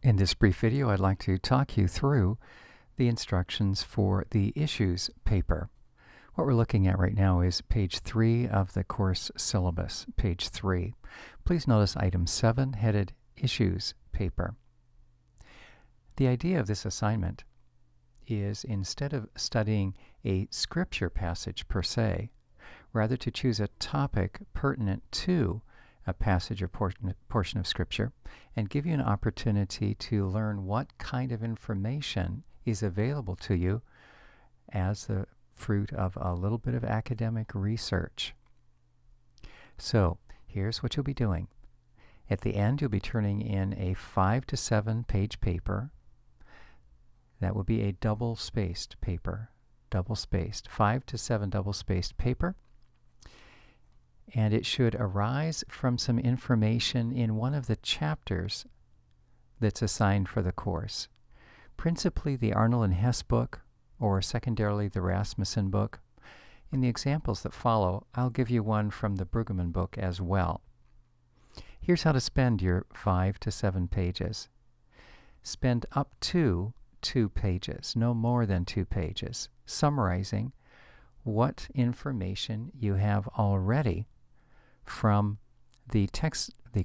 In this brief video, I'd like to talk you through the instructions for the Issues paper. What we're looking at right now is page 3 of the course syllabus, page 3. Please notice item 7, headed Issues paper. The idea of this assignment is, instead of studying a scripture passage per se, rather to choose a topic pertinent to a passage or portion of Scripture and give you an opportunity to learn what kind of information is available to you as the fruit of a little bit of academic research. So here's what you'll be doing. At the end, you'll be turning in a 5 to 7 page paper. That will be a double-spaced paper, double-spaced, 5 to 7 double-spaced paper. And it should arise from some information in one of the chapters that's assigned for the course. Principally the Arnold and Hess book, or secondarily the Rasmussen book. In the examples that follow, I'll give you one from the Brueggemann book as well. Here's how to spend your 5 to 7 pages. Spend up to 2 pages, no more than 2 pages, summarizing what information you have already from the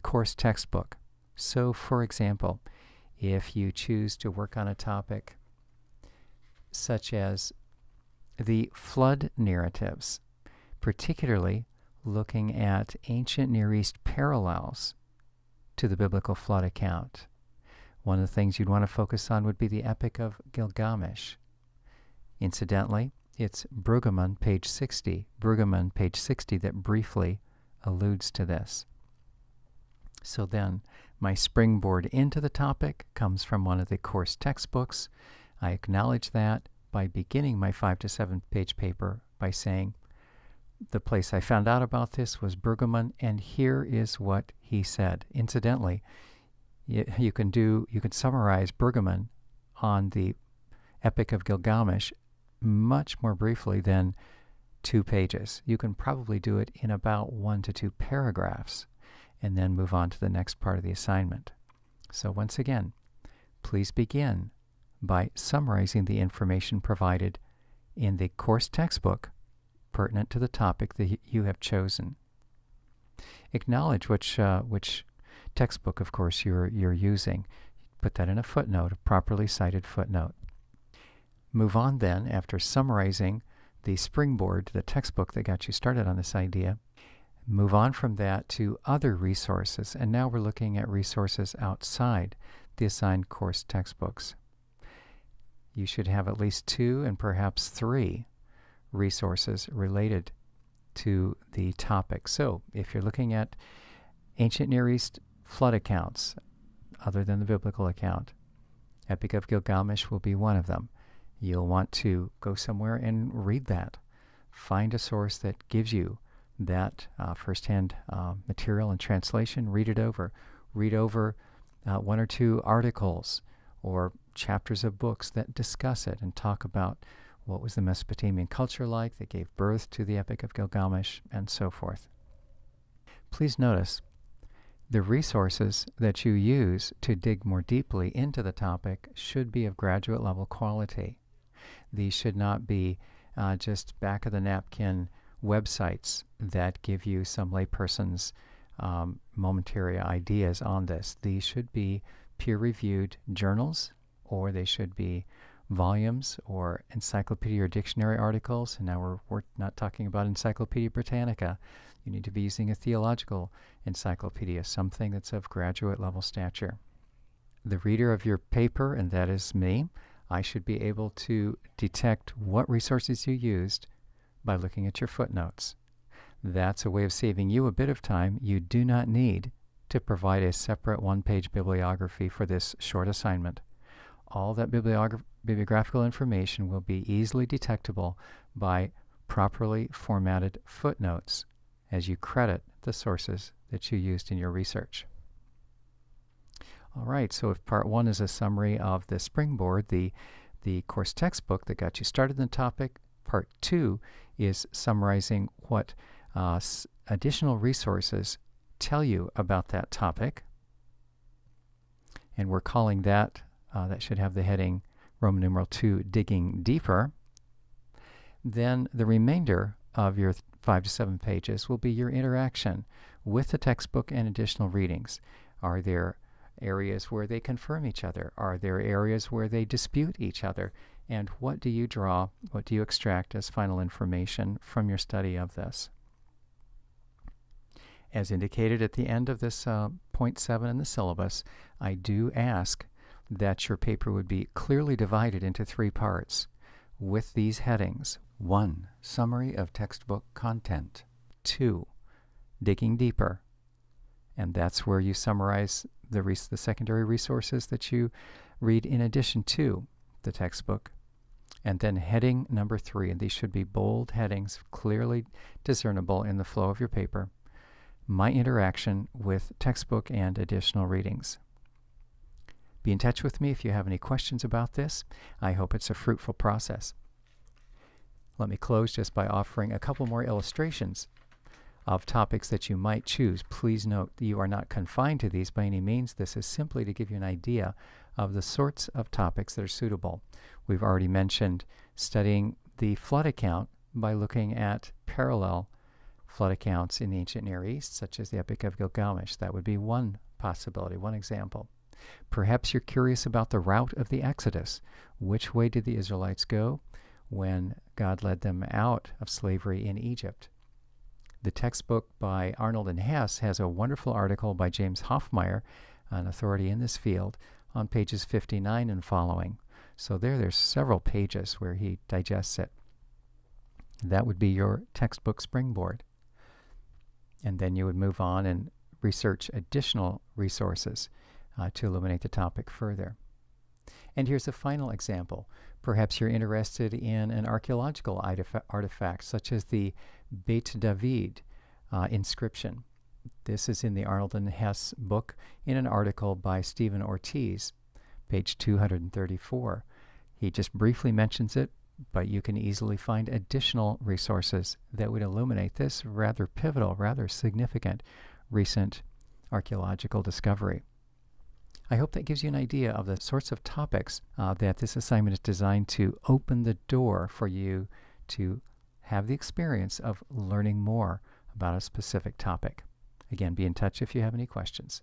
course textbook. So, for example, if you choose to work on a topic such as the flood narratives, particularly looking at ancient Near East parallels to the biblical flood account, one of the things you'd want to focus on would be the Epic of Gilgamesh. Incidentally, it's Brueggemann, page 60, Brueggemann, page 60, that briefly alludes to this. So then, my springboard into the topic comes from one of the course textbooks. I acknowledge that by beginning my 5 to 7 page paper by saying, the place I found out about this was Brueggemann, and here is what he said. Incidentally, you can summarize Brueggemann on the Epic of Gilgamesh much more briefly than 2 pages. You can probably do it in about 1 to 2 paragraphs and then move on to the next part of the assignment. So once again, please begin by summarizing the information provided in the course textbook pertinent to the topic that you have chosen. Acknowledge which textbook, of course, you're using. Put that in a footnote, a properly cited footnote. Move on then, after summarizing the springboard to the textbook that got you started on this idea, move on from that to other resources. And now we're looking at resources outside the assigned course textbooks. You should have at least 2 and perhaps 3 resources related to the topic. So if you're looking at ancient Near East flood accounts, other than the biblical account, Epic of Gilgamesh will be one of them. You'll want to go somewhere and read that. Find a source that gives you that firsthand material and translation. Read it over. Read over 1 or 2 articles or chapters of books that discuss it and talk about what was the Mesopotamian culture like that gave birth to the Epic of Gilgamesh, and so forth. Please notice the resources that you use to dig more deeply into the topic should be of graduate level quality. These should not be just back-of-the-napkin websites that give you some layperson's momentary ideas on this. These should be peer-reviewed journals, or they should be volumes or encyclopedia or dictionary articles. And now we're not talking about Encyclopedia Britannica. You need to be using a theological encyclopedia, something that's of graduate level stature. The reader of your paper, and that is me, I should be able to detect what resources you used by looking at your footnotes. That's a way of saving you a bit of time. You do not need to provide a separate 1-page bibliography for this short assignment. All that bibliographical information will be easily detectable by properly formatted footnotes as you credit the sources that you used in your research. All right, so if part 1 is a summary of the springboard, the course textbook that got you started in the topic, part 2 is summarizing what additional resources tell you about that topic. and we're calling that, that should have the heading Roman numeral 2, Digging Deeper. Then the remainder of your 5 to 7 pages will be your interaction with the textbook and additional readings. Are there areas where they confirm each other? Are there areas where they dispute each other? And what do you draw, what do you extract as final information from your study of this? As indicated at the end of this point 7 in the syllabus, I do ask that your paper would be clearly divided into 3 parts with these headings. 1. Summary of textbook content. 2. Digging deeper. And that's where you summarize the secondary resources that you read in addition to the textbook. And then heading number 3, and these should be bold headings, clearly discernible in the flow of your paper. My interaction with textbook and additional readings. Be in touch with me if you have any questions about this. I hope it's a fruitful process. Let me close just by offering a couple more illustrations of topics that you might choose. Please note that you are not confined to these by any means. This is simply to give you an idea of the sorts of topics that are suitable. We've already mentioned studying the flood account by looking at parallel flood accounts in the ancient Near East, such as the Epic of Gilgamesh. That would be one possibility, one example. Perhaps you're curious about the route of the Exodus. Which way did the Israelites go when God led them out of slavery in Egypt? The textbook by Arnold and Hess has a wonderful article by James Hoffmeyer, an authority in this field, on pages 59 and following. So there's several pages where he digests it. That would be your textbook springboard. And then you would move on and research additional resources to illuminate the topic further. And here's a final example. Perhaps you're interested in an archaeological artifact, such as the Beit David inscription. This is in the Arnold and Hess book in an article by Stephen Ortiz, page 234. He just briefly mentions it, but you can easily find additional resources that would illuminate this rather pivotal, rather significant recent archaeological discovery. I hope that gives you an idea of the sorts of topics that this assignment is designed to open the door for you to have the experience of learning more about a specific topic. Again, be in touch if you have any questions.